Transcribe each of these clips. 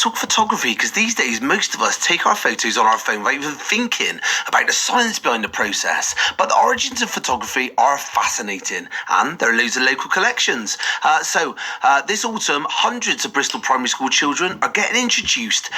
talk photography, because these days most of us take our photos on our phone without even thinking about the science behind the process. But the origins of photography are fascinating, and there are loads of local collections. So this autumn, hundreds of Bristol primary school children are getting introduced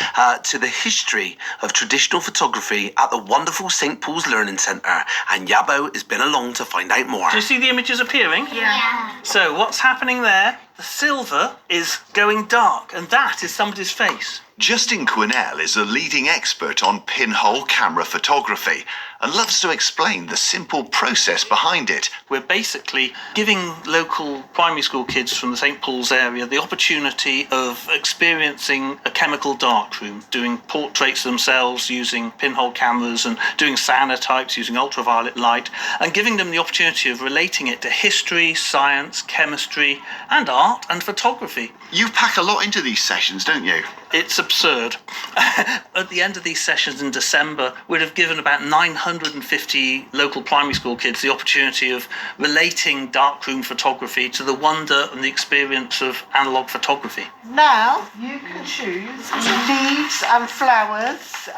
to the history of traditional photography at the wonderful St Paul's Learning Centre, and Yabo has been along to find out more. Do you see the images appearing? Yeah. So what's happening there? The silver is going dark, and that is somebody's face. Justin Quinnell is a leading expert on pinhole camera photography and loves to explain the simple process behind it. We're basically giving local primary school kids from the St Paul's area the opportunity of experiencing a chemical darkroom, doing portraits themselves using pinhole cameras and doing cyanotypes using ultraviolet light, and giving them the opportunity of relating it to history, science, chemistry, and art and photography. You pack a lot into these sessions, don't you? It's absurd. At the end of these sessions in December, we'd have given about 950 local primary school kids the opportunity of relating darkroom photography to the wonder and the experience of analogue photography. Now you can choose leaves and flowers.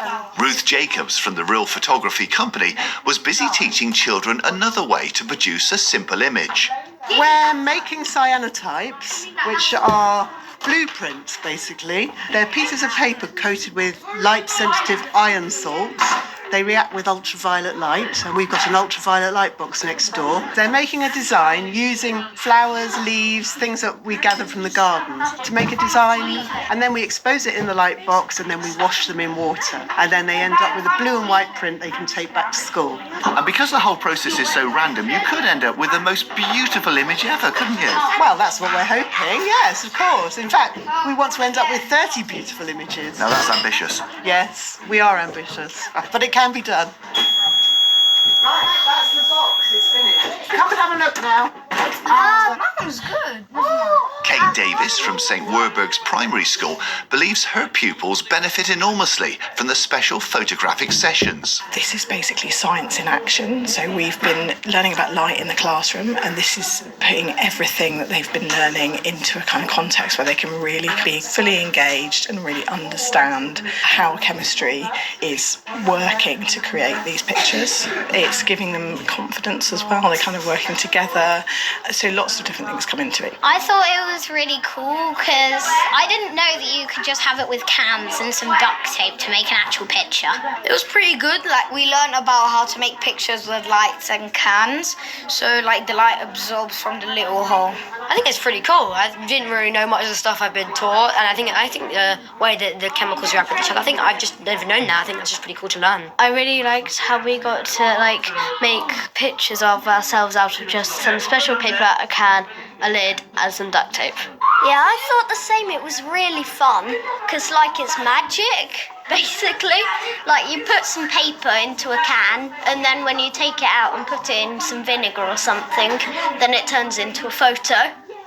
Ruth Jacobs from the Real Photography Company was busy teaching children another way to produce a simple image. We're making cyanotypes, which are blueprints, basically. They're pieces of paper coated with light-sensitive iron salts. They react with ultraviolet light, and we've got an ultraviolet light box next door. They're making a design using flowers, leaves, things that we gather from the gardens to make a design, and then we expose it in the light box, and then we wash them in water, and then they end up with a blue and white print they can take back to school. And because the whole process is so random, you could end up with the most beautiful image ever, couldn't you? Well, that's what we're hoping, yes, of course. In fact, we want to end up with 30 beautiful images. Now that's ambitious. Yes, we are ambitious, but it can be done. Right, that's the box, it's finished. Come and have a look now. That was good. Kate Davis from St Werburgh's Primary School believes her pupils benefit enormously from the special photographic sessions. This is basically science in action. So we've been learning about light in the classroom, and this is putting everything that they've been learning into a kind of context where they can really be fully engaged and really understand how chemistry is working to create these pictures. It's giving them confidence as well. They're kind of working together. So lots of different things come into it. I thought it was really cool because I didn't know that you could just have it with cans and some duct tape to make an actual picture. It was pretty good. Like, we learned about how to make pictures with lights and cans, so like the light absorbs from the little hole. I think it's pretty cool. I didn't really know much of the stuff I've been taught, and I think the way that the chemicals react with each other, I think I've just never known that. I think that's just pretty cool to learn. I really liked how we got to make pictures of ourselves out of just some special paper, a can, a lid, and some duct tape. Yeah, I thought the same. It was really fun because it's magic. Basically, you put some paper into a can, and then when you take it out and put it in some vinegar or something, then it turns into a photo.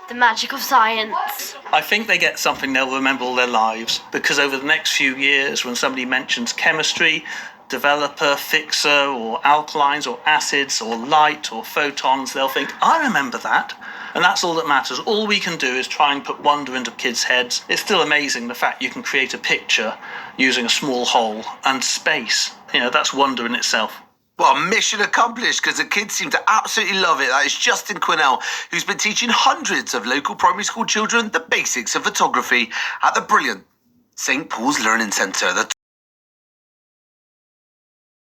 The magic of science. I think they get something they'll remember all their lives, because over the next few years, when somebody mentions chemistry, developer, fixer, or alkalines, or acids, or light, or photons, they'll think, I remember that. And that's all that matters. All we can do is try and put wonder into kids' heads. It's still amazing the fact you can create a picture using a small hole and space. That's wonder in itself. Well, mission accomplished, because the kids seem to absolutely love it. That is Justin Quinnell, who's been teaching hundreds of local primary school children the basics of photography at the brilliant St Paul's Learning Centre.